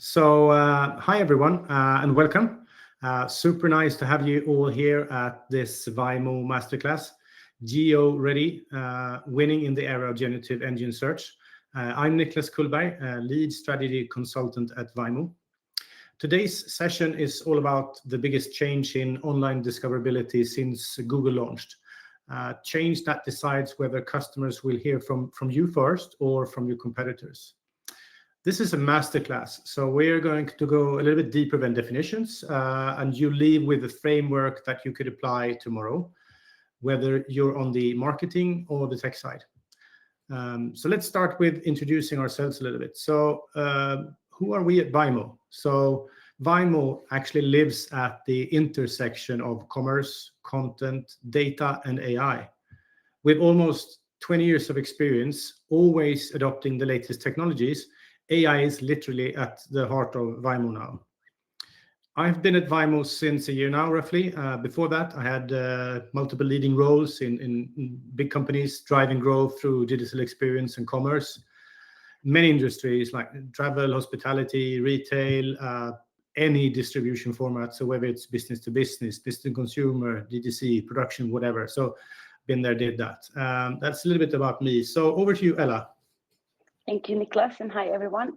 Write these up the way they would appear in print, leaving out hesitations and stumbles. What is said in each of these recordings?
Hi everyone, and welcome. Super nice to have you all here at this Waymo Masterclass. GEO ready, winning in the era of generative engine search. I'm Niklas Kullberg, lead strategy consultant at Waymo. Today's session is all about the biggest change in online discoverability since Google launched. Change that decides whether customers will hear from you first or from your competitors. This is a masterclass, so we're going to go a little bit deeper than definitions, and you leave with a framework that you could apply tomorrow, whether you're on the marketing or the tech side. So let's start with introducing ourselves a little bit. Who are we at Waymo? So Waymo actually lives at the intersection of commerce, content, data, and AI. With almost 20 years of experience, always adopting the latest technologies, AI is literally at the heart of Waymo now. I've been at Waymo since a year now, roughly. Before that, I had multiple leading roles in big companies, driving growth through digital experience and commerce. Many industries like travel, hospitality, retail, any distribution format. So whether it's business to business, business to consumer, DTC, production, whatever. So been there, did that. That's a little bit about me. So over to you, Ella. Thank you, Niklas, and hi, everyone.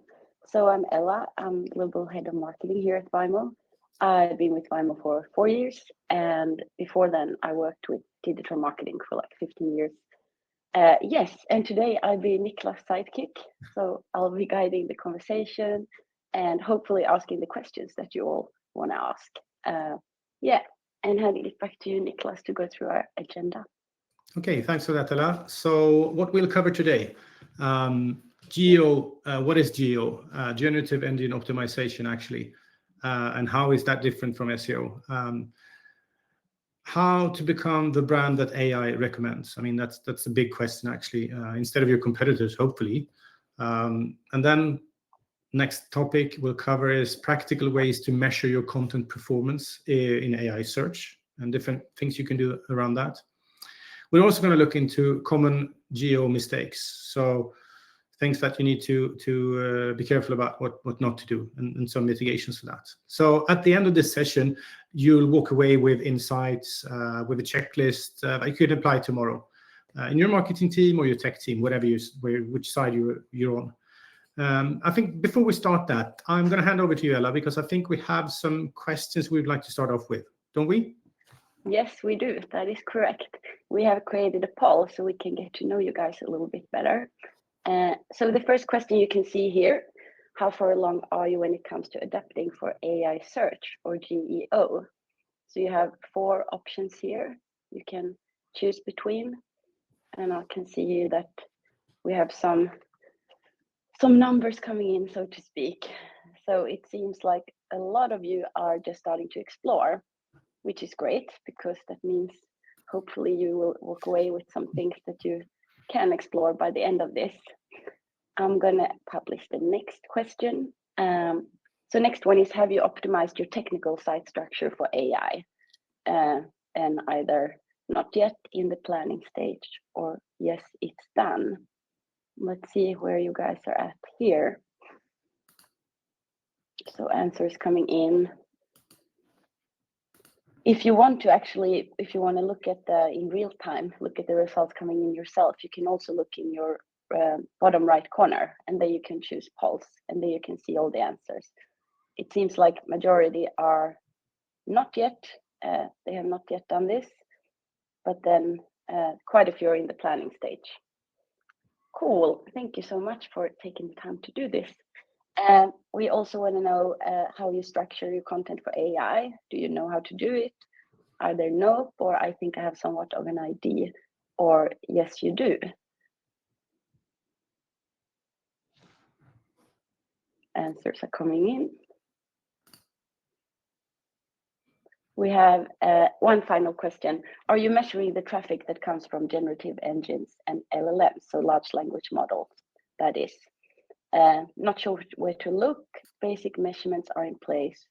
So I'm Ella. I'm Global Head of Marketing here at Waymo. I've been with Waymo for 4 years, and before then, I worked with digital marketing for like 15 years. Yes, and today I'll be Niklas' sidekick, so I'll be guiding the conversation and hopefully asking the questions that you all want to ask. And handing it back to you, Niklas, to go through our agenda. Okay, thanks for that, Ella. So what we'll cover today, GEO, what is GEO? Generative Engine Optimization, actually, and how is that different from SEO? How to become the brand that AI recommends. I mean, that's a big question, actually, instead of your competitors, hopefully. And then next topic we'll cover is practical ways to measure your content performance in AI search and different things you can do around that. We're also going to look into common GEO mistakes. So things that you need to be careful about, what not to do, and some mitigations for that. So at the end of this session, you'll walk away with insights, with a checklist that you could apply tomorrow in your marketing team or your tech team, whatever which side you're on. I think before we start that, I'm going to hand over to you, Ella, because I think we have some questions we'd like to start off with, don't we? Yes, we do. That is correct. We have created a poll so we can get to know you guys a little bit better. So the first question you can see here, how far along are you when it comes to adapting for AI search or GEO? So you have 4 options here you can choose between, and I can see that we have some numbers coming in, so to speak. So it seems like a lot of you are just starting to explore, which is great, because that means hopefully you will walk away with some things that you can explore by the end of this. I'm gonna publish the next question. So next one is, have you optimized your technical site structure for AI? And either not yet, in the planning stage, or yes, it's done. Let's see where you guys are at here. So answers coming in. If you want to look at in real time, look at the results coming in yourself, you can also look in your bottom right corner, and then you can choose pulse, and then you can see all the answers. It seems like majority are not yet, they have not yet done this, but then quite a few are in the planning stage. Cool, thank you so much for taking the time to do this. We also want to know how you structure your content for AI. Do you know how to do it? Either no, or I think I have somewhat of an idea, or yes, you do. Answers are coming in. We have one final question. Are you measuring the traffic that comes from generative engines and LLMs, so large language models? That is. Not sure where to look, basic measurements are in place,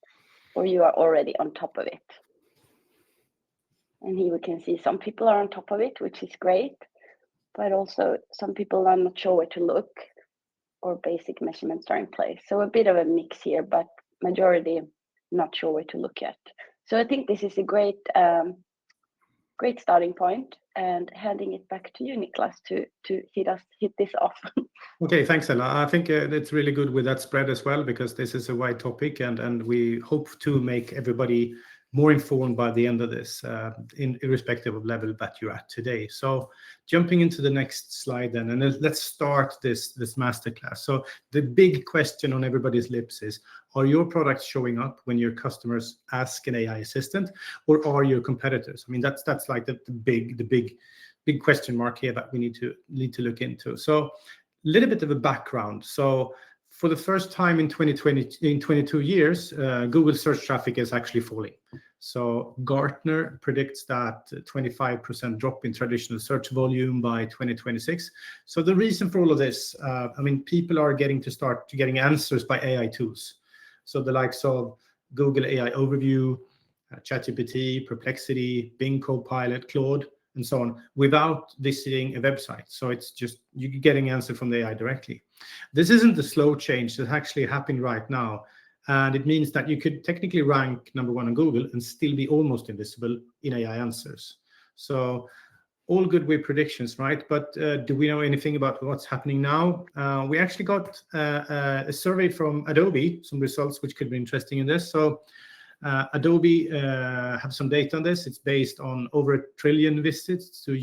or you are already on top of it. And here we can see some people are on top of it, which is great, but also some people are not sure where to look. or basic measurements are in place. So a bit of a mix here, but majority not sure where to look at. So I think this is a great starting point, and handing it back to you, Niklas, to hit this off. Okay, thanks, Ella. I think it's really good with that spread as well, because this is a wide topic, and we hope to make everybody more informed by the end of this, irrespective of level that you're at today. So jumping into the next slide then, and let's start this masterclass. So the big question on everybody's lips is, are your products showing up when your customers ask an AI assistant, or are your competitors? I mean, that's like the big question mark here that we need to look into. So a little bit of a background. So for the first time in 22 years, Google search traffic is actually falling. So Gartner predicts that 25% drop in traditional search volume by 2026. So the reason for all of this, I mean, people are getting answers by AI tools. So the likes of Google AI Overview, ChatGPT, Perplexity, Bing Copilot, Claude, and so on, without visiting a website. So it's just you're getting answer from the AI directly. This isn't a slow change that's actually happening right now. And it means that you could technically rank number 1 on Google and still be almost invisible in AI answers. So all good with predictions, right? But do we know anything about what's happening now? We actually got a survey from Adobe, some results which could be interesting in this. So Adobe have some data on this. It's based on over 1 trillion visits to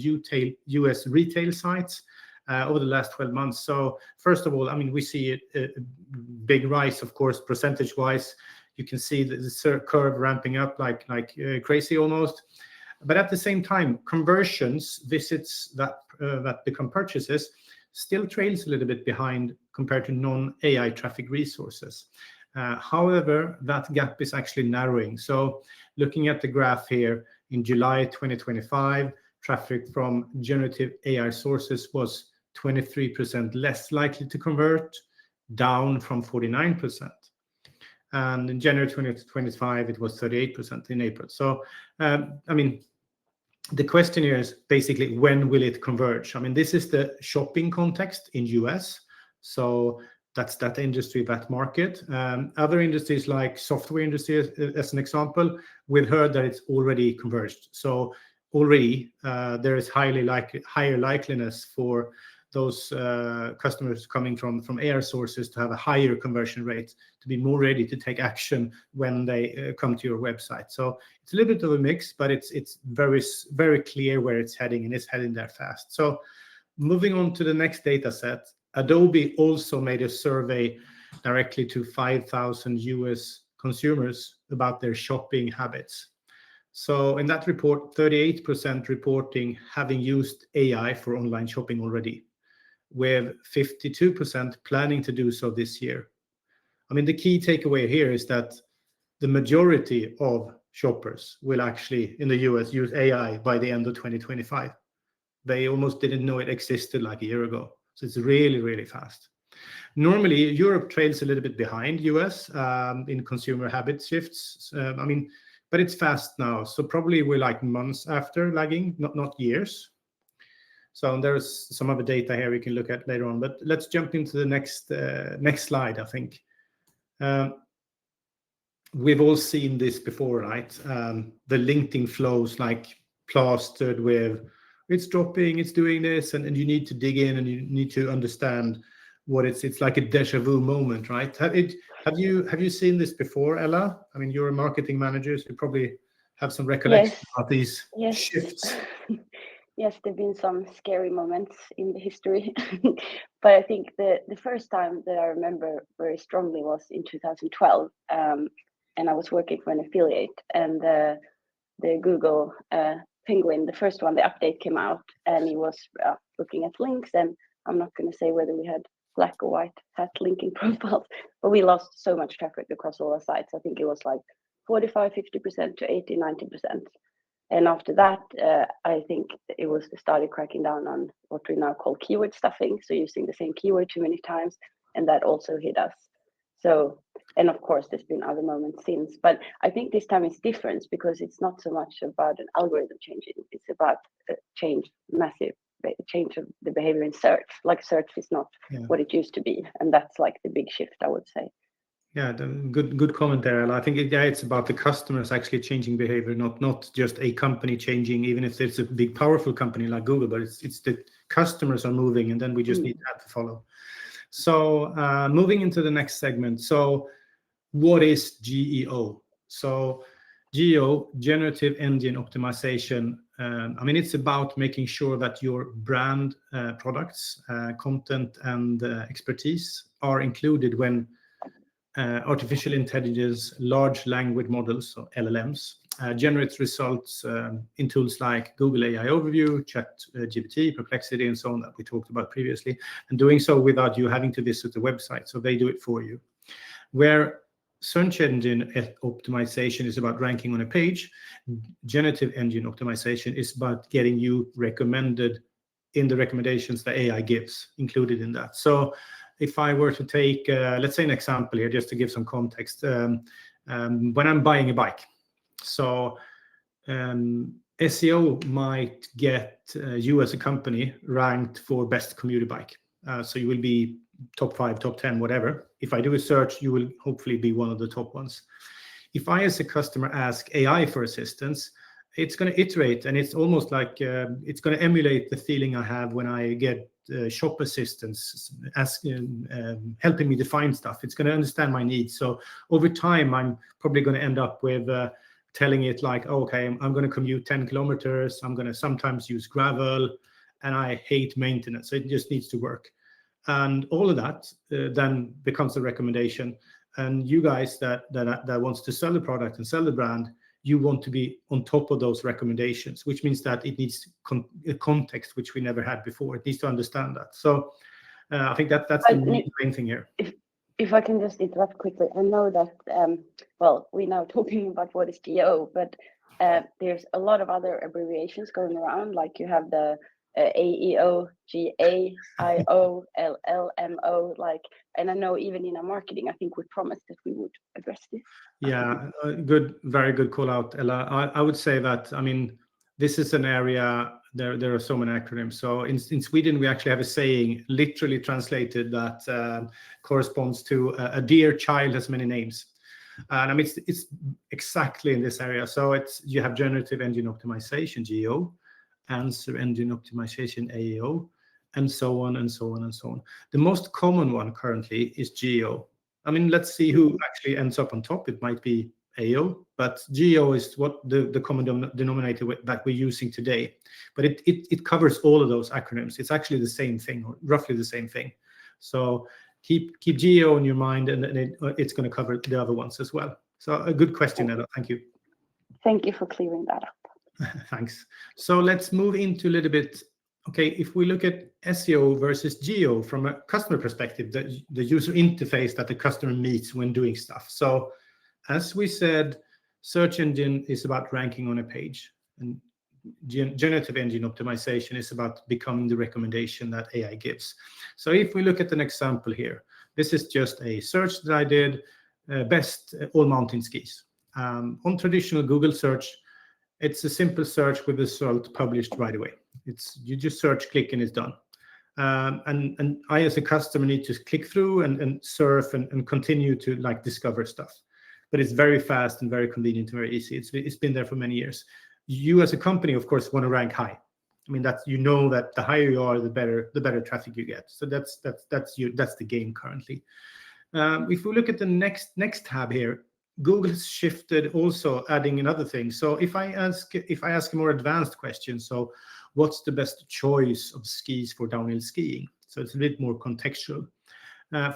US retail sites over the last 12 months. So first of all, I mean, we see a big rise, of course, percentage-wise. You can see the curve ramping up like crazy almost. But at the same time, conversions, visits that become purchases, still trails a little bit behind compared to non-AI traffic resources. However, that gap is actually narrowing. So looking at the graph here, in July 2025, traffic from generative AI sources was 23% less likely to convert, down from 49%. And in January 2025, it was 38% in April. So, I mean, the question here is basically, when will it converge? I mean, this is the shopping context in US. So that's that industry, that market. Other industries like software industry, as an example, we've heard that it's already converged. So already there is higher likeliness for those customers coming from AI sources to have a higher conversion rate, to be more ready to take action when they come to your website. So it's a little bit of a mix, but it's very, very clear where it's heading, and it's heading there fast. So moving on to the next data set, Adobe also made a survey directly to 5,000 US consumers about their shopping habits. So in that report, 38% reporting having used AI for online shopping already, with 52% planning to do so this year. I mean, the key takeaway here is that the majority of shoppers will actually, in the US, use AI by the end of 2025. They almost didn't know it existed like a year ago. So it's really, really fast. Normally, Europe trails a little bit behind US in consumer habit shifts. I mean, but it's fast now. So probably we're like months after lagging, not years. So there's some other data here we can look at later on. But let's jump into the next slide, I think. We've all seen this before, right? The LinkedIn flows like plastered with, it's dropping, it's doing this, and you need to dig in and you need to understand what it's like a deja vu moment, right? Have you seen this before, Ella? I mean, you're a marketing manager, so you probably have some recollection about these shifts. Yes, there have been some scary moments in the history. But I think the first time that I remember very strongly was in 2012. And I was working for an affiliate, and the Google Penguin, the first one, the update came out, and he was looking at links. And I'm not going to say whether we had black or white hat linking profiles, but we lost so much traffic across all our sites. I think it was like 45, 50% to 80, 90%. And after that, I think it was started cracking down on what we now call keyword stuffing. So using the same keyword too many times, and that also hit us. So, and of course, there's been other moments since, but I think this time it's different because it's not so much about an algorithm changing. It's about massive change of the behavior in search. Like search is not what it used to be, and that's like the big shift, I would say. Yeah, good comment there. I think it's about the customers actually changing behavior, not just a company changing, even if it's a big powerful company like Google, but it's the customers are moving, and then we just need that to follow. So moving into the next segment. So what is GEO? So GEO, Generative Engine Optimization. I mean, it's about making sure that your brand products, content, and expertise are included when artificial intelligence, large language models, so LLMs, generates results in tools like Google AI Overview, ChatGPT, Perplexity, and so on that we talked about previously, and doing so without you having to visit the website. So they do it for you. Where search engine optimization is about ranking on a page, generative engine optimization is about getting you recommended in the recommendations that AI gives, included in that. So if I were to take, let's say, an example here, just to give some context, when I'm buying a bike, so SEO might get you as a company ranked for best commuter bike. So you will be top 5, top 10, whatever. If I do a search, you will hopefully be one of the top ones. If I, as a customer, ask AI for assistance, it's going to iterate, and it's almost like it's going to emulate the feeling I have when I get shop assistance helping me define stuff. It's going to understand my needs. So over time, I'm probably going to end up with telling it like, oh, okay, I'm going to commute 10 kilometers. I'm going to sometimes use gravel, and I hate maintenance. So it just needs to work. And all of that then becomes a recommendation. And you guys that wants to sell the product and sell the brand, you want to be on top of those recommendations, which means that it needs a context which we never had before. It needs to understand that. So I think that's the main thing here. If I can just interrupt quickly, I know that, well, we're now talking about what is GEO, but there's a lot of other abbreviations going around, like you have the AEO, GAIO, LLMO, like, and I know even in our marketing, I think we promised that we would address this. Yeah, very good call out, Ella. I would say that, I mean, this is an area, there are so many acronyms. So in Sweden, we actually have a saying, literally translated, that corresponds to a dear child has many names. And I mean, it's exactly in this area. So you have generative engine optimization, GEO, answer engine optimization, AEO, and so on and so on and so on. The most common one currently is GEO. I mean, let's see who actually ends up on top. It might be AEO, but GEO is what the common denominator that we're using today. But it covers all of those acronyms. It's actually the same thing, or roughly the same thing. So keep GEO in your mind, and it's going to cover the other ones as well. So a good question, Ella. Thank you. Thank you for clearing that up. Thanks. So let's move into a little bit. Okay, if we look at SEO versus GEO from a customer perspective, the user interface that the customer meets when doing stuff. So as we said, search engine is about ranking on a page, and generative engine optimization is about becoming the recommendation that AI gives. So if we look at an example here, this is just a search that I did, best all mountain skis. On traditional Google search, it's a simple search with the result published right away. You just search, click, and it's done. And I, as a customer, need to click through and surf and continue to like discover stuff. But it's very fast and very convenient and very easy. It's been there for many years. You, as a company, of course, want to rank high. I mean, that the higher you are, the better traffic you get. So that's the game currently. If we look at the next tab here, Google has shifted, also adding another thing. So if I ask a more advanced question, so what's the best choice of skis for downhill skiing? So it's a bit more contextual.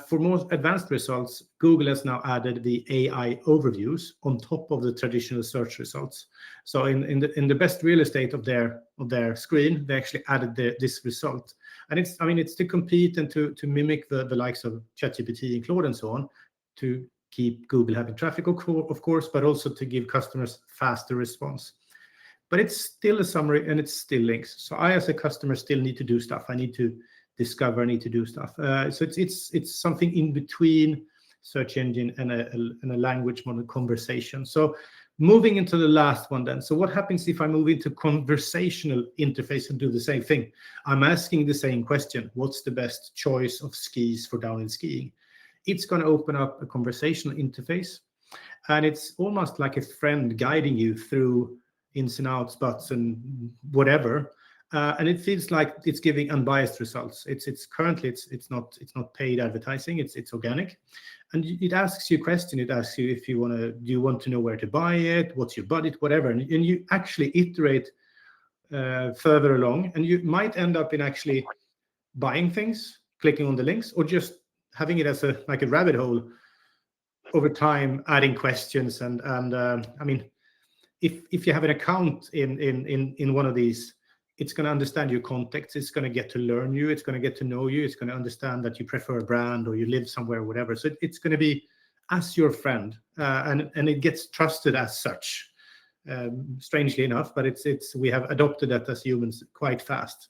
For more advanced results, Google has now added the AI overviews on top of the traditional search results. So in the best real estate of their screen, they actually added this result. And it's to compete and to mimic the likes of ChatGPT and Claude and so on, to keep Google having traffic, of course, but also to give customers faster response. But it's still a summary, and it's still links. So I, as a customer, still need to do stuff. I need to discover, I need to do stuff. So it's something in between search engine and a language model conversation. So Moving into the last one then. So what happens if I move into conversational interface and do the same thing? I'm asking the same question. What's the best choice of skis for downhill skiing? It's going to open up a conversational interface. And it's almost like a friend guiding you through ins and outs, buts, and whatever. And it feels like it's giving unbiased results. It's currently it's not paid advertising. It's organic, and it asks you a question. It asks you if do you want to know where to buy it, what's your budget, whatever, and you actually iterate further along, and you might end up in actually buying things, clicking on the links, or just having it as a rabbit hole over time, adding questions and I mean, if you have an account in one of these, it's going to understand your context. It's going to get to learn you. It's going to get to know you. It's going to understand that you prefer a brand or you live somewhere, whatever. So it's going to be as your friend, and it gets trusted as such. Strangely enough, but we have adopted that as humans quite fast.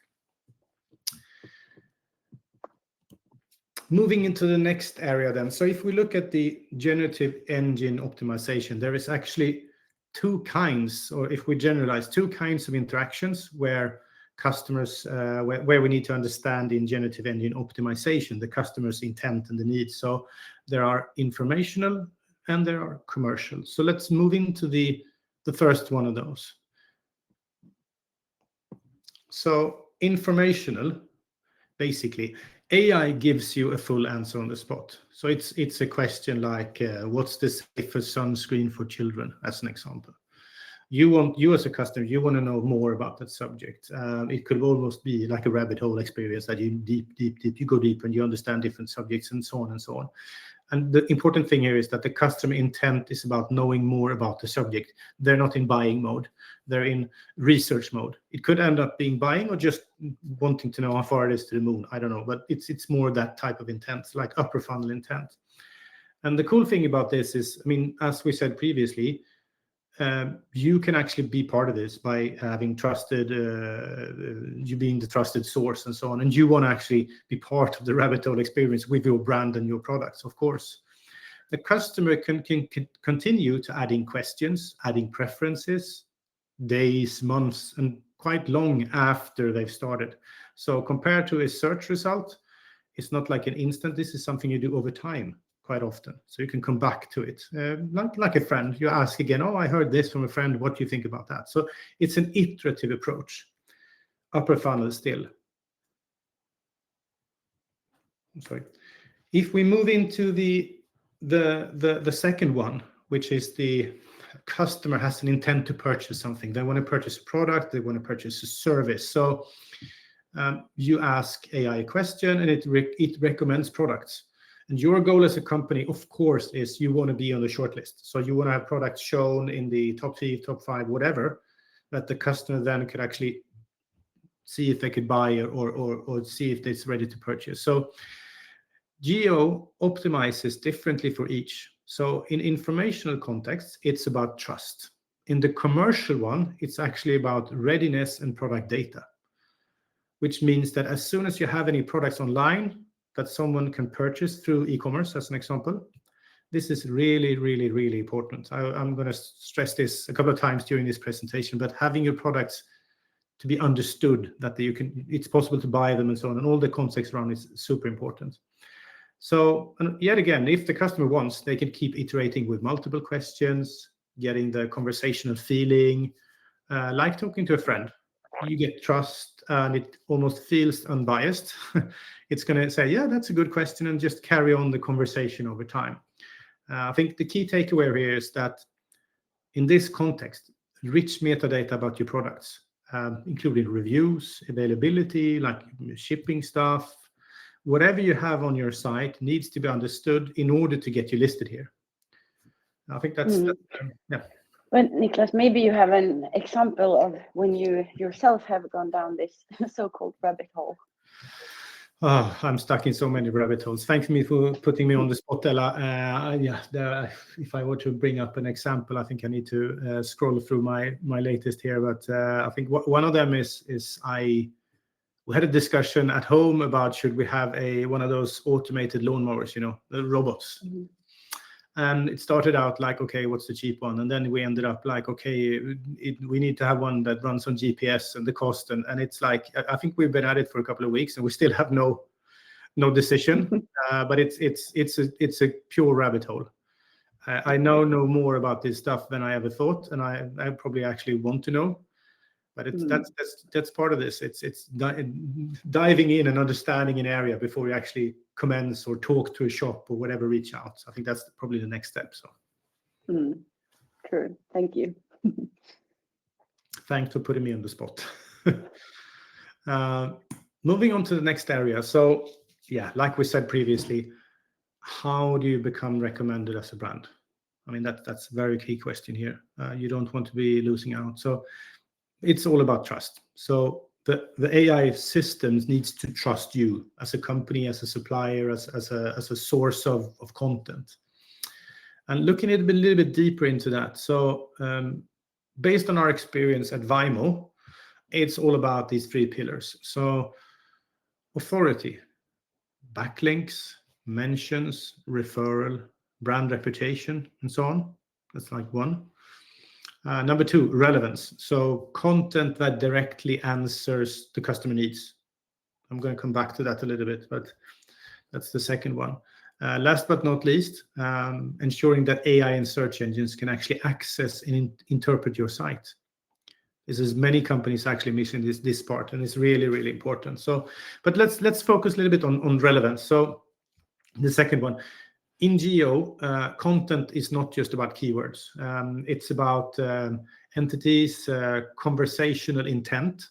Moving into the next area then. So if we look at the generative engine optimization, there is actually two kinds, or if we generalize, two kinds of interactions where customers, where we need to understand in generative engine optimization, the customer's intent and the needs. So there are informational and there are commercial. So let's move into the first one of those. So informational, basically, AI gives you a full answer on the spot. So it's a question like, what's the safest sunscreen for children, as an example. You as a customer, you want to know more about that subject. It could almost be like a rabbit hole experience that you you go deep and you understand different subjects and so on and so on. And the important thing here is that the customer intent is about knowing more about the subject. They're not in buying mode. They're in research mode. It could end up being buying or just wanting to know how far it is to the moon. I don't know, but it's more that type of intent, like upper funnel intent. And the cool thing about this is, I mean, as we said previously, you can actually be part of this by having trusted, you being the trusted source and so on. And you want to actually be part of the rabbit hole experience with your brand and your products, of course. The customer can continue to adding questions, adding preferences, days, months, and quite long after they've started. So compared to a search result, it's not like an instant. This is something you do over time quite often. So you can come back to it. Like a friend, you ask again, oh, I heard this from a friend. What do you think about that? So it's an iterative approach. Upper funnel still. I'm sorry. If we move into the second one, which is the customer has an intent to purchase something. They want to purchase a product. They want to purchase a service. So you ask AI a question and it recommends products. And your goal as a company, of course, is you want to be on the short list. So you want to have products shown in the top 3, top 5, whatever, that the customer then could actually see if they could buy or see if it's ready to purchase. So GEO optimizes differently for each. So in informational context, it's about trust. In the commercial one, it's actually about readiness and product data, which means that as soon as you have any products online that someone can purchase through e-commerce, as an example, this is really, really, really important. I'm going to stress this a couple of times during this presentation, but having your products to be understood, that it's possible to buy them and so on, and all the context around is super important. So, and yet again, if the customer wants, they can keep iterating with multiple questions, getting the conversational feeling, like talking to a friend. You get trust and it almost feels unbiased. It's going to say, yeah, that's a good question, and just carry on the conversation over time. I think the key takeaway here is that in this context, rich metadata about your products, including reviews, availability, like shipping stuff, whatever you have on your site needs to be understood in order to get you listed here. I think that's yeah. Well, Niklas, maybe you have an example of when you yourself have gone down this so-called rabbit hole. Oh, I'm stuck in so many rabbit holes. Thank you for putting me on the spot, Ella. If I were to bring up an example, I think I need to scroll through my latest here. But I think one of them is we had a discussion at home about should we have one of those automated lawnmowers, the robots. And it started out like, okay, what's the cheap one? And then we ended up like, okay, we need to have one that runs on GPS and the cost. And it's like, I think we've been at it for a couple of weeks and we still have no decision. But it's a pure rabbit hole. I now know more about this stuff than I ever thought, and I probably actually want to know. But that's part of this. It's diving in and understanding an area before you actually commence or talk to a shop or whatever, reach out. I think that's probably the next step. So, True. Thank you. Thanks for putting me on the spot. Moving on to the next area. So, yeah, like we said previously, how do you become recommended as a brand? I mean, that's a very key question here. You don't want to be losing out. So it's all about trust. So the AI systems needs to trust you as a company, as a supplier, as a source of content. And looking a little bit deeper into that. So based on our experience at Vimo, it's all about these 3 pillars. So authority, backlinks, mentions, referral, brand reputation, and so on. That's like 1. Number 2, relevance. So content that directly answers the customer needs. I'm going to come back to that a little bit, but that's the second one. Last but not least, ensuring that AI and search engines can actually access and interpret your site. This is many companies actually missing this part, and it's really, really important. So, but let's focus a little bit on relevance. So the second one. In GEO, content is not just about keywords. It's about entities, conversational intent.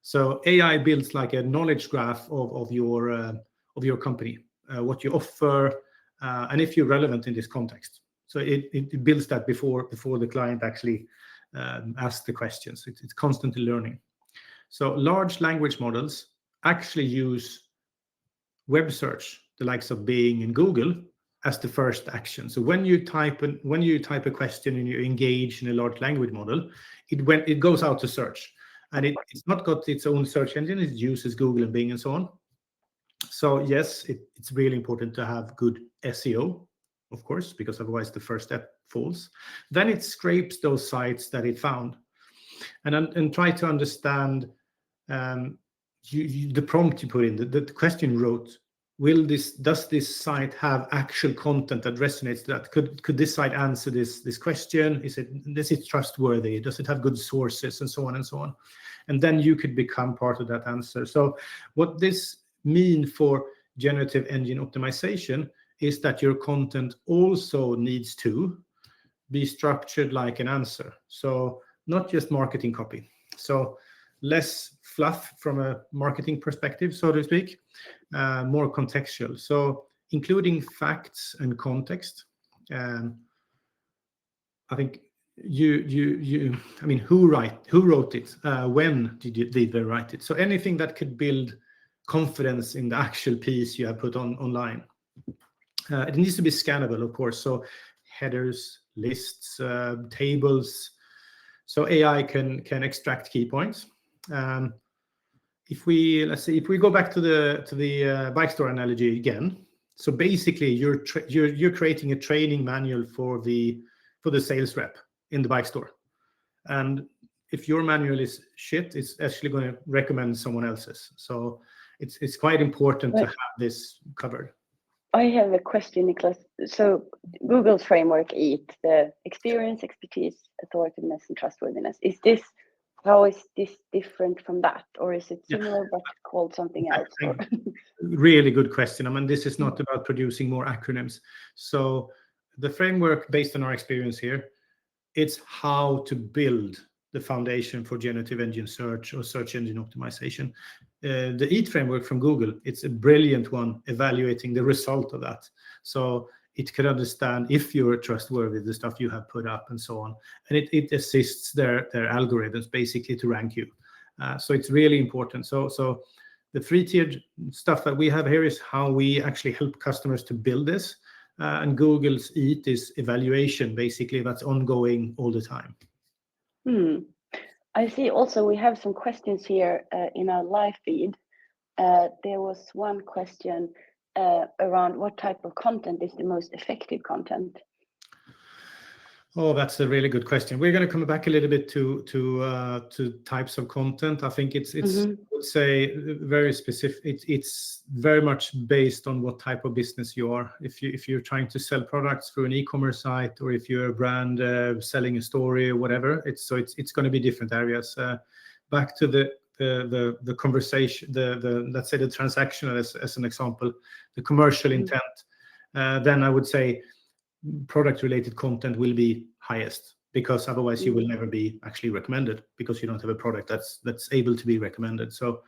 So AI builds like a knowledge graph of your company, what you offer, and if you're relevant in this context. So it builds that before the client actually asks the questions. It's constantly learning. So large language models actually use web search, the likes of Bing and Google, as the first action. So when you type a question and you engage in a large language model, it goes out to search, and it's not got its own search engine. It uses Google and Bing and so on. So yes, it's really important to have good SEO, of course, because otherwise the first step falls. Then it scrapes those sites that it found, and try to understand the prompt you put in, the question you wrote. Does this site have actual content that resonates to that? Could this site answer this question? Is it trustworthy? Does it have good sources, and so on and so on? And then you could become part of that answer. So what this means for generative engine optimization is that your content also needs to be structured like an answer. So not just marketing copy. So less fluff from a marketing perspective, so to speak, more contextual. So including facts and context. I think I mean, who wrote it? When did they write it? So anything that could build confidence in the actual piece you have put online. It needs to be scannable, of course. So headers, lists, tables. So AI can extract key points. If we go back to the bike store analogy again. So basically, you're creating a training manual for the sales rep in the bike store, and if your manual is shit, it's actually going to recommend someone else's. So it's quite important to have this covered. I have a question, Niklas. So Google's framework EAT, the experience, expertise, authoritative, and trustworthiness. How is this different from that, or is it similar but called something else? Really good question. I mean, this is not about producing more acronyms. So the framework, based on our experience here, it's how to build the foundation for generative engine search or search engine optimization. The EAT framework from Google, it's a brilliant one evaluating the result of that. So it can understand if you're trustworthy, the stuff you have put up and so on. And it assists their algorithms basically to rank you. So it's really important. So the 3-tiered stuff that we have here is how we actually help customers to build this. And Google's EAT is evaluation, basically, that's ongoing all the time. I see also we have some questions here in our live feed. There was one question. around what type of content is the most effective content? Oh, that's a really good question. We're going to come back a little bit to types of content. I think it's I would say very specific. It's very much based on what type of business you are. If you're trying to sell products through an e-commerce site, or if you're a brand selling a story or whatever, it's going to be different areas. Back to the conversation, the let's say the transactional as an example, the commercial intent. Then I would say product related content will be highest, because otherwise you will never be actually recommended, because you don't have a product that's able to be recommended. So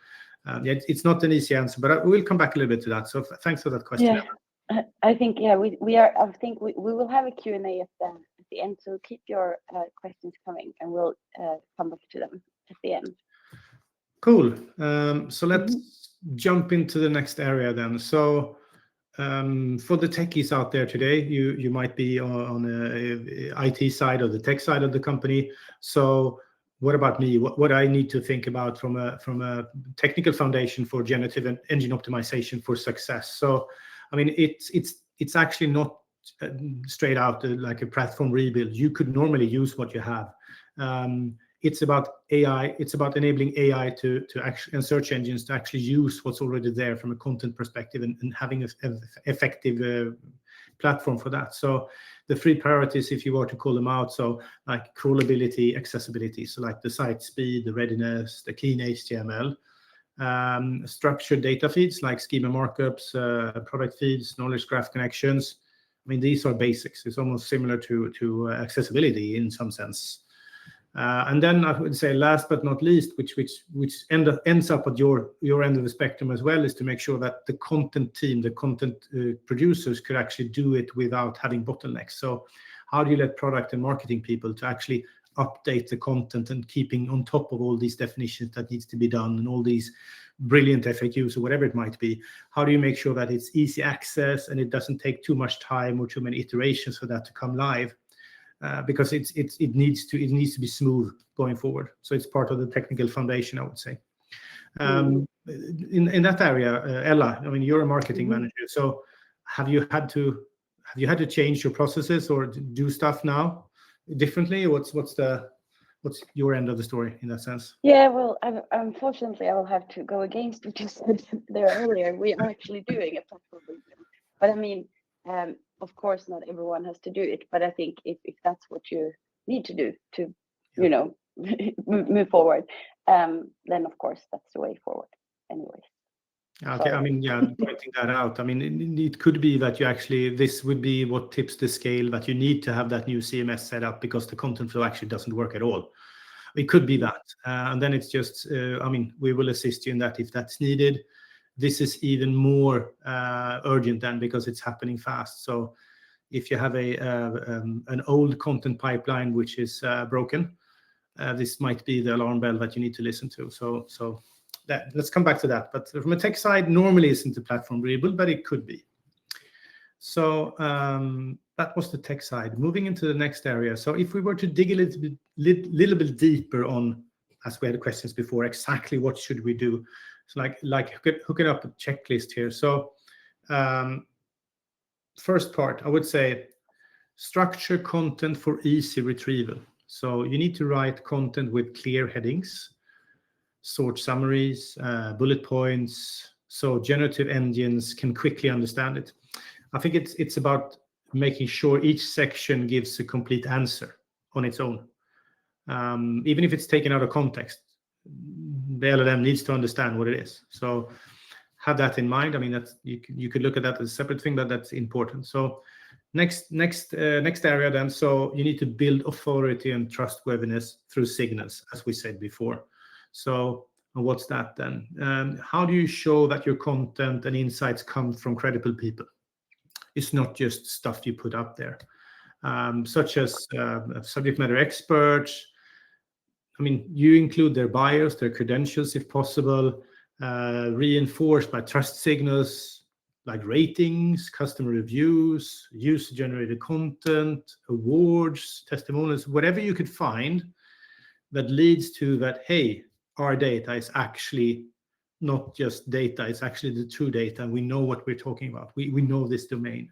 yeah, it's not an easy answer, but we'll come back a little bit to that. So thanks for that question. Yeah, I think we are. I think we will have a Q&A at the end. So keep your questions coming, and we'll come back to them at the end. Cool. So let's jump into the next area then. So for the techies out there today, you might be on the IT side or the tech side of the company. So what about me? What I need to think about from a technical foundation for generative engine optimization for success? So I mean, it's actually not straight out like a platform rebuild. You could normally use what you have. It's about AI. It's about enabling AI to actually, and search engines to actually use what's already there from a content perspective, and having an effective platform for that. So the three priorities, if you were to call them out, so like crawlability, accessibility, so like the site speed, the readiness, the clean HTML, structured data feeds like schema markups, product feeds, knowledge graph connections. I mean, these are basics. It's almost similar to accessibility in some sense. And then I would say, last but not least, which ends up at your end of the spectrum as well, is to make sure that the content team, the content producers, could actually do it without having bottlenecks. So how do you let product and marketing people to actually update the content and keeping on top of all these definitions that needs to be done, and all these brilliant FAQs or whatever it might be? How do you make sure that it's easy access and it doesn't take too much time or too many iterations for that to come live? Because it needs to be smooth going forward. So it's part of the technical foundation, I would say. In that area, Ella, I mean, you're a marketing manager. So have you had to change your processes or do stuff now differently? What's your end of the story in that sense? Yeah, well, unfortunately, I will have to go against what you said there earlier. We are actually doing a platform rebuild, but I mean, of course, not everyone has to do it. But I think if that's what you need to do to, you know, move forward, then of course that's the way forward. Anyways. Okay, I mean, yeah, pointing that out. I mean, it could be that you actually, this would be what tips the scale, that you need to have that new CMS set up because the content flow actually doesn't work at all. It could be that. And then it's just, I mean, we will assist you in that if that's needed. This is even more urgent then, because it's happening fast. So if you have an old content pipeline which is broken, this might be the alarm bell that you need to listen to. So let's come back to that. But from a tech side, normally isn't a platform rebuild, but it could be. So that was the tech side. Moving into the next area. So if we were to dig a little bit deeper on, as we had questions before, exactly what should we do? So like hooking up a checklist here. So first part, I would say structure content for easy retrieval. So you need to write content with clear headings, short summaries, bullet points, so generative engines can quickly understand it. I think it's about making sure each section gives a complete answer on its own, even if it's taken out of context. The LLM needs to understand what it is. So have that in mind. I mean, that's you could look at that as a separate thing, but that's important. So next area then. So you need to build authority and trustworthiness through signals, as we said before. So what's that then? How do you show that your content and insights come from credible people? It's not just stuff you put up there, such as subject matter experts. I mean, you include their bios, their credentials, if possible, reinforced by trust signals like ratings, customer reviews, user-generated content, awards, testimonials, whatever you could find that leads to that, hey, our data is actually not just data, it's actually the true data. We know what we're talking about. We know this domain.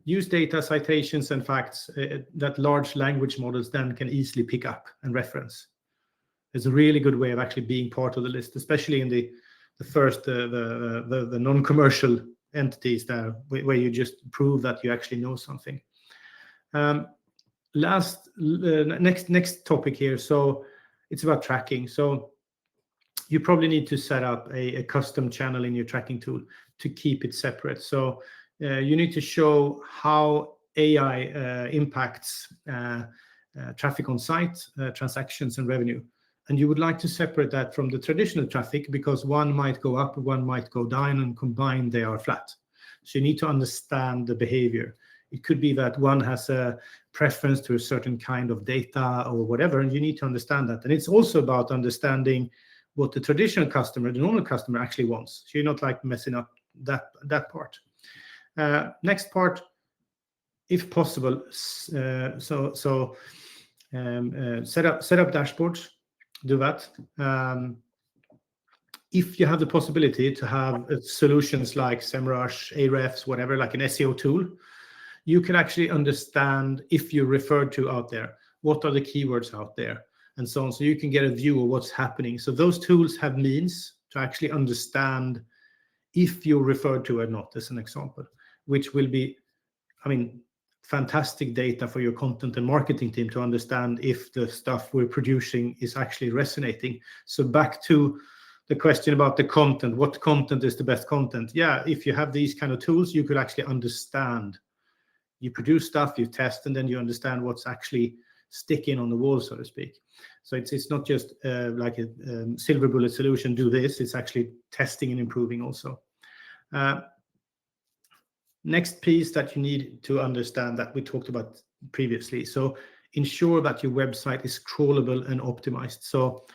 Use data, citations, and facts that large language models then can easily pick up and reference. It's a really good way of actually being part of the list, especially in the first, the non-commercial entities there, where you just prove that you actually know something. Next topic here. So it's about tracking. So you probably need to set up a custom channel in your tracking tool to keep it separate. So you need to show how AI impacts traffic on site, transactions, and revenue. And you would like to separate that from the traditional traffic, because one might go up, one might go down, and combined they are flat. So you need to understand the behavior. It could be that one has a preference to a certain kind of data or whatever, and you need to understand that. And it's also about understanding what the traditional customer, the normal customer, actually wants. So you're not like messing up that part. Next part, if possible, set up dashboards. Do that. If you have the possibility to have solutions like SEMrush, Ahrefs, whatever, like an SEO tool, you can actually understand if you're referred to out there, what are the keywords out there, and so on. So you can get a view of what's happening. So those tools have means to actually understand if you're referred to or not, as an example, which will be, fantastic data for your content and marketing team to understand if the stuff we're producing is actually resonating. So back to the question about the content, what content is the best content? Yeah, if you have these kind of tools, you could actually understand. You produce stuff, you test, and then you understand what's actually sticking on the wall, so to speak. So it's not just like a silver bullet solution, do this. It's actually testing and improving also. Next piece that you need to understand that we talked about previously. So ensure that your website is crawlable and optimized. So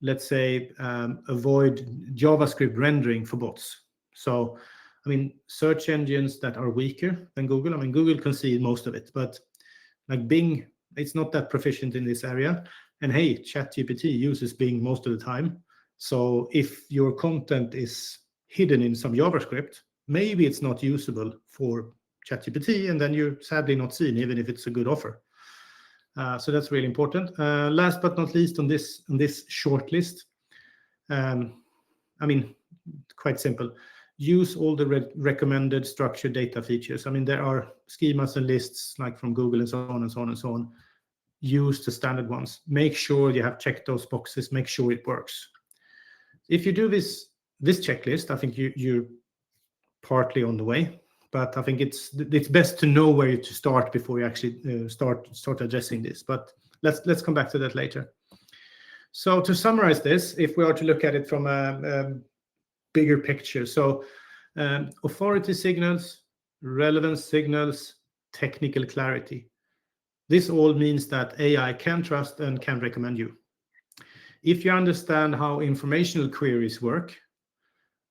let's say avoid JavaScript rendering for bots. So, search engines that are weaker than Google. Google can see most of it, but like Bing, it's not that proficient in this area. And hey, ChatGPT uses Bing most of the time. So if your content is hidden in some JavaScript, maybe it's not usable for ChatGPT, and then you're sadly not seen, even if it's a good offer. So that's really important. Last but not least on this short list, quite simple. Use all the recommended structured data features. There are schemas and lists like from Google and so on and so on and so on. Use the standard ones. Make sure you have checked those boxes. Make sure it works. If you do this checklist, I think you're partly on the way. But I think it's best to know where to start before you actually start addressing this. But let's come back to that later. So to summarize this, if we are to look at it from a bigger picture, so authority signals, relevance signals, technical clarity. This all means that AI can trust and can recommend you. If you understand how informational queries work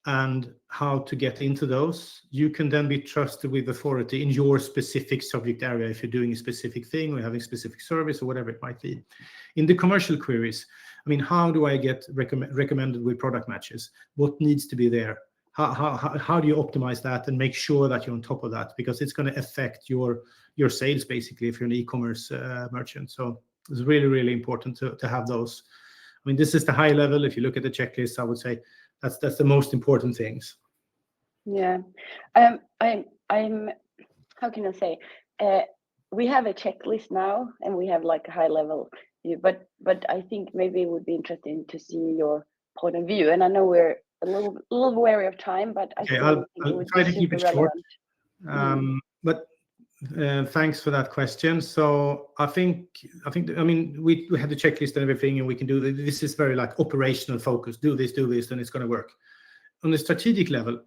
and how to get into those, you can then be trusted with authority in your specific subject area if you're doing a specific thing or having a specific service or whatever it might be. In the commercial queries, how do I get recommended with product matches? What needs to be there? How do you optimize that and make sure that you're on top of that? Because it's going to affect your sales, basically, if you're an e-commerce merchant. So it's really, really important to have those. This is the high level. If you look at the checklist, I would say that's the most important things. Yeah. I'm how can I say? We have a checklist now, and we have like a high level view, but I think maybe it would be interesting to see your point of view. And I know we're a little wary of time, but I still think it would try be to keep it relevant. Short. But thanks for that question. So I think we had the checklist and everything, and we can do this. Is very like operational focus. Do this, and it's going to work. On the strategic level,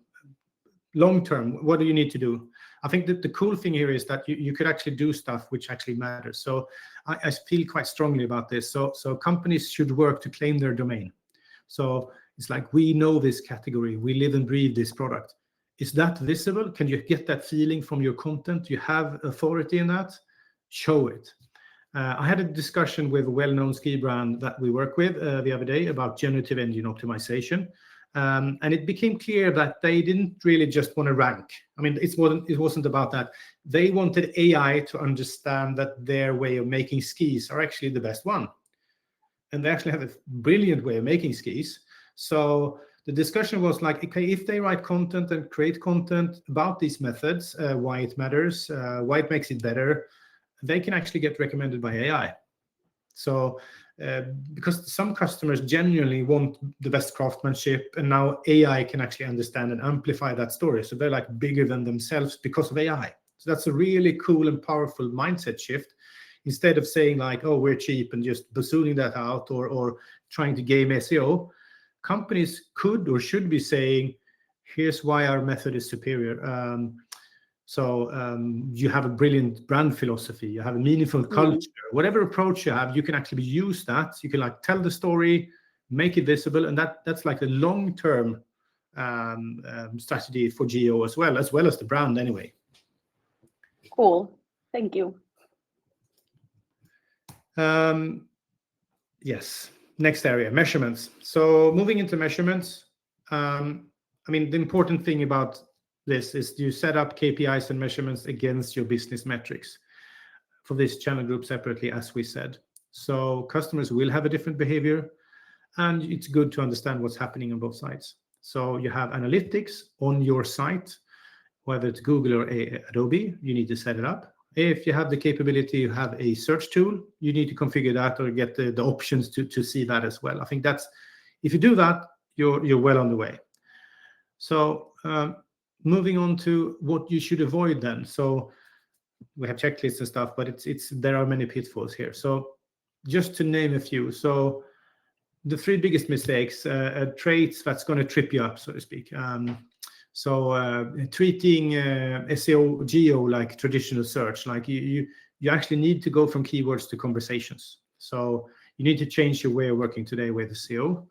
long term, what do you need to do? I think that the cool thing here is that you could actually do stuff which actually matters. So I feel quite strongly about this. So companies should work to claim their domain. So it's like, we know this category, we live and breathe this product. Is that visible? Can you get that feeling from your content? You have authority in that? Show it. I had a discussion with a well-known ski brand that we work with the other day about generative engine optimization. And it became clear that they didn't really just want to rank. I mean, it wasn't about that. They wanted AI to understand that their way of making skis are actually the best one. And they actually have a brilliant way of making skis. So the discussion was like, okay, if they write content and create content about these methods, why it matters, why it makes it better, they can actually get recommended by AI. So because some customers genuinely want the best craftsmanship, and now AI can actually understand and amplify that story. So they're like bigger than themselves because of AI. So that's a really cool and powerful mindset shift. Instead of saying like, oh, we're cheap and just basooning that out, or trying to game SEO, companies could or should be saying, here's why our method is superior. So you have a brilliant brand philosophy, you have a meaningful culture, whatever approach you have, you can actually use that. You can like tell the story, make it visible, and that's like the long-term strategy for GEO as well as the brand anyway. Cool, thank you. Yes, next area, measurements. So moving into measurements, I mean, the important thing about this is you set up KPIs and measurements against your business metrics for this channel group separately, as we said. So customers will have a different behavior, and it's good to understand what's happening on both sides. So you have analytics on your site, whether it's Google or Adobe, you need to set it up. If you have the capability, you have a search tool, you need to configure that or get the options to see that as well. I think that's, if you do that, you're well on the way. So moving on to what you should avoid then. So we have checklists and stuff, but there are many pitfalls here. So just to name a few. So the 3 biggest mistakes, traits that's going to trip you up, so to speak. Treating SEO GEO like traditional search, like you actually need to go from keywords to conversations. So you need to change your way of working today with SEO.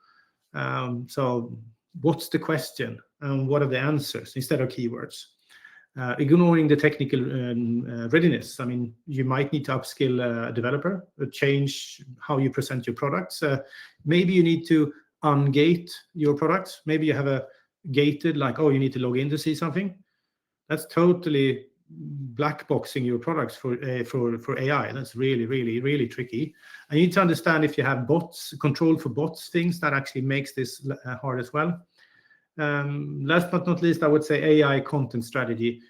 So what's the question and what are the answers instead of keywords? Ignoring the technical readiness. I mean, you might need to upskill a developer, change how you present your products. Maybe you need to ungate your products. Maybe you have a gated, like, oh, you need to log in to see something. That's totally black boxing your products for AI. That's really, really, really tricky. And you need to understand if you have bots, control for bots, things that actually makes this hard as well. Last but not least, I would say AI content strategy.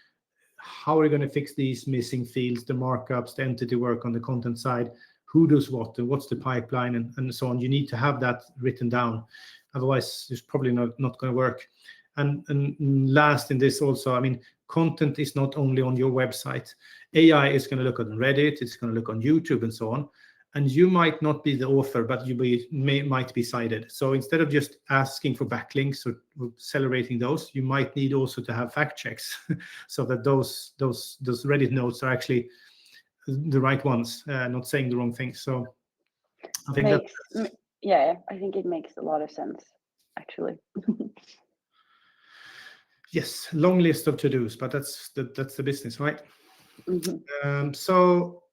How are we going to fix these missing fields, the markups, the entity work on the content side? Who does what and what's the pipeline and so on? You need to have that written down. Otherwise, it's probably not going to work. And last in this also, I mean, content is not only on your website. AI is going to look on Reddit, it's going to look on YouTube and so on. And you might not be the author, but you might be cited. So instead of just asking for backlinks or celebrating those, you might need also to have fact checks so that those Reddit notes are actually the right ones, not saying the wrong things. So I think yeah, I think it makes a lot of sense, actually. Yes, long list of to-dos, but that's the business, right? So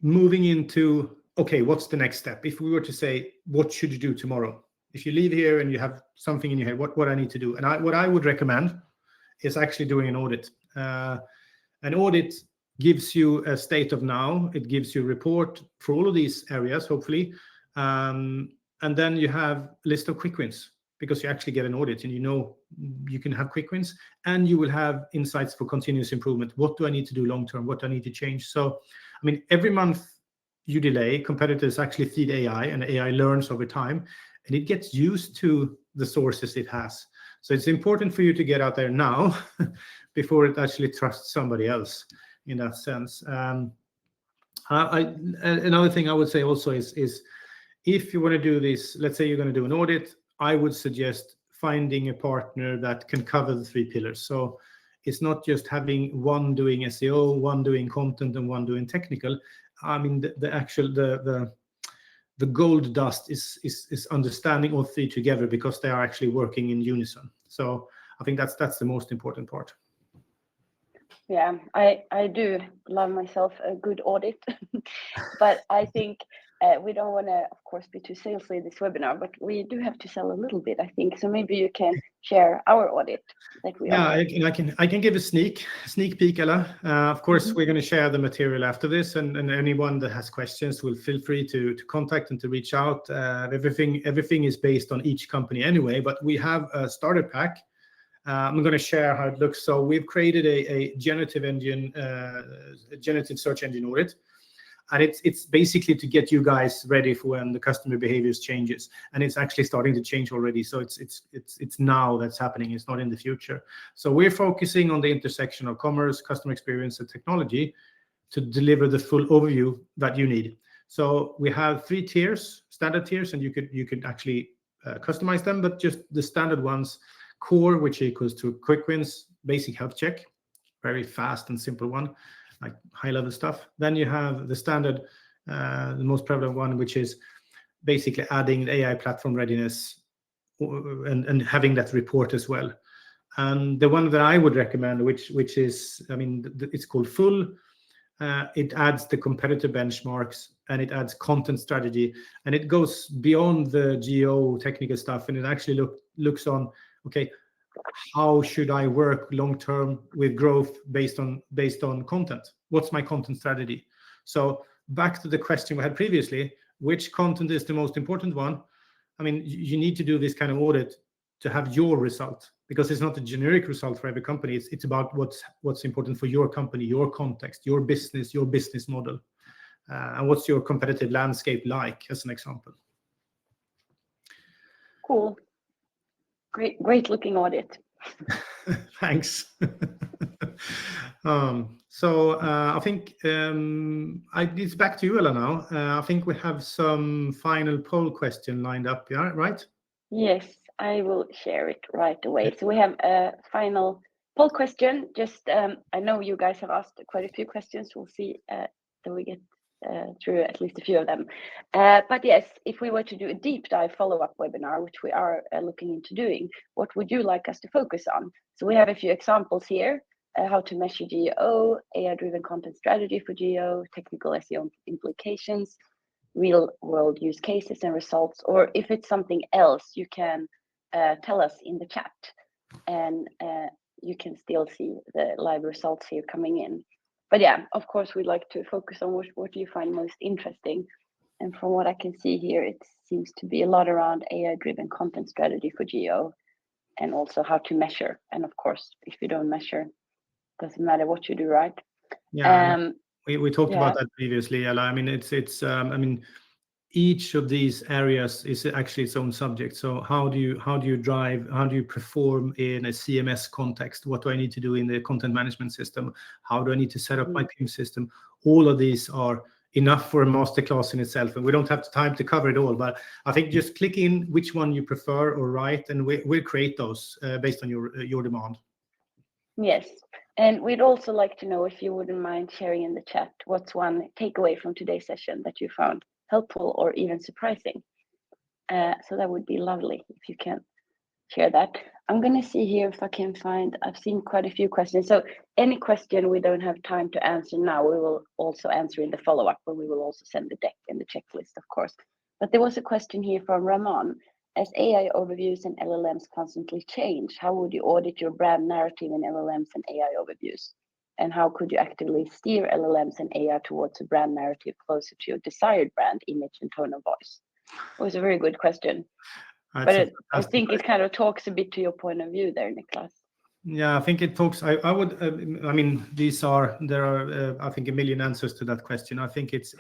moving into, okay, what's the next step? If we were to say, what should you do tomorrow? If you leave here and you have something in your head, what I need to do? And what I would recommend is actually doing an audit. An audit gives you a state of now. It gives you a report for all of these areas, hopefully. And then you have a list of quick wins, because you actually get an audit and you know you can have quick wins, and you will have insights for continuous improvement. What do I need to do long term? What do I need to change? So, I mean, every month you delay, competitors actually feed AI, and AI learns over time, and it gets used to the sources it has. So it's important for you to get out there now before it actually trusts somebody else in that sense. Another thing I would say also is if you want to do this, let's say you're going to do an audit, I would suggest finding a partner that can cover the 3 pillars. So it's not just having one doing SEO, one doing content, and one doing technical. I mean, the gold dust is understanding all 3 together, because they are actually working in unison. So I think that's the most important part. Yeah, I do love myself a good audit, but I think we don't want to, of course, be too salesy this webinar, but we do have to sell a little bit, I think. So maybe you can share our audit that we offer. I can give a sneak peek, Ella. Of course, we're going to share the material after this, and anyone that has questions will feel free to contact and to reach out. Everything is based on each company anyway, but we have a starter pack. I'm going to share how it looks. So we've created a generative search engine audit. And it's basically to get you guys ready for when the customer behaviors changes, and it's actually starting to change already. So it's now that's happening. It's not in the future. So we're focusing on the intersection of commerce, customer experience, and technology to deliver the full overview that you need. So we have 3 tiers, standard tiers, and you could actually customize them, but just the standard ones: core, which equals to quick wins, basic health check, very fast and simple one, like high-level stuff. Then you have the standard, the most prevalent one, which is basically adding the AI platform readiness and having that report as well. And the one that I would recommend, which is, I mean, it's called full. It adds the competitor benchmarks, and it adds content strategy, and it goes beyond the GEO technical stuff, and it actually looks on, okay, how should I work long term with growth based on content? What's my content strategy? So back to the question we had previously, which content is the most important one? I mean, you need to do this kind of audit to have your result, because it's not a generic result for every company. It's about what's important for your company, your context, your business model, and what's your competitive landscape like, as an example. Cool. Great looking audit. Thanks. So I think it's back to you, Ella, now. I think we have some final poll question lined up, yeah, right? Yes, I will share it right away. So we have a final poll question. Just, I know you guys have asked quite a few questions. We'll see that we get through at least a few of them. But yes, if we were to do a deep dive follow-up webinar, which we are looking into doing, what would you like us to focus on? So we have a few examples here: how to measure GEO, AI-driven content strategy for GEO, technical SEO implications, real-world use cases and results. Or if it's something else, you can tell us in the chat, and you can still see the live results here coming in. But yeah, of course, we'd like to focus on what do you find most interesting. And from what I can see here, it seems to be a lot around AI-driven content strategy for GEO, and also how to measure. And of course, if you don't measure, doesn't matter what you do, right? Yeah, we talked about that previously, Ella. I mean, I mean, each of these areas is actually its own subject. So how do you perform in a CMS context? What do I need to do in the content management system? How do I need to set up my PIM system? All of these are enough for a masterclass in itself, and we don't have time to cover it all, but I think just click in which one you prefer or write, and we'll create those based on your demand. Yes, and we'd also like to know if you wouldn't mind sharing in the chat what's one takeaway from today's session that you found helpful or even surprising. So that would be lovely if you can share that. I'm going to see here if I can find, I've seen quite a few questions. So any question we don't have time to answer now, we will also answer in the follow-up, when we will also send the deck and the checklist, of course. But there was a question here from Ramon. As AI overviews and LLMs constantly change, how would you audit your brand narrative in LLMs and AI overviews? And how could you actively steer LLMs and AI towards a brand narrative closer to your desired brand image and tone of voice? It was a very good question. But I think it kind of talks a bit to your point of view there, Niklas. Yeah, I think it talks. I would. I mean, there are. I think a million answers to that question. I think it's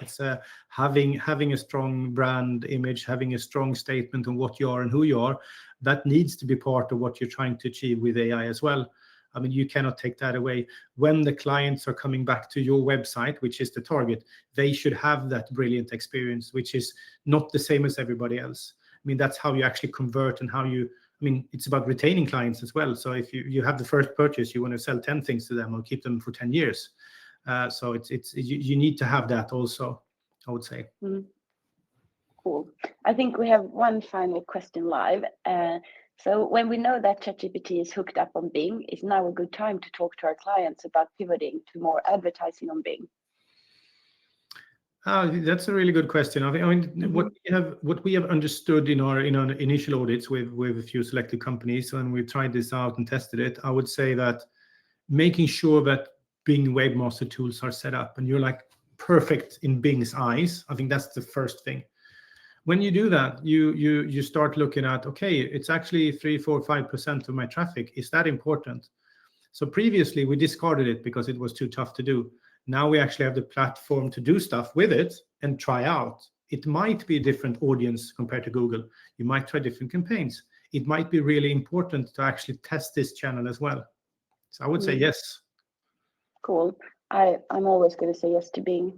having a strong brand image, having a strong statement on what you are and who you are. That needs to be part of what you're trying to achieve with AI as well. I mean, you cannot take that away. When the clients are coming back to your website, which is the target, they should have that brilliant experience, which is not the same as everybody else. I mean, that's how you actually convert, and how you. I mean, it's about retaining clients as well. So if you have the first purchase, you want to sell 10 things to them or keep them for 10 years. So you need to have that also, I would say. Cool. I think we have one final question live. So when we know that ChatGPT is hooked up on Bing, is now a good time to talk to our clients about pivoting to more advertising on Bing? That's a really good question. I mean, what we have understood in our initial audits with a few selected companies, when we tried this out and tested it, I would say that making sure that Bing Webmaster Tools are set up and you're like perfect in Bing's eyes, I think that's the first thing. When you do that, you start looking at, okay, it's actually 3, 4, 5% of my traffic. Is that important? So previously we discarded it because it was too tough to do. Now we actually have the platform to do stuff with it and try out. It might be a different audience compared to Google. You might try different campaigns. It might be really important to actually test this channel as well. So I would say yes. Cool. I'm always going to say yes to Bing.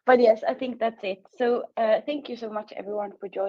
But yes, I think that's it. So thank you so much, everyone, for joining.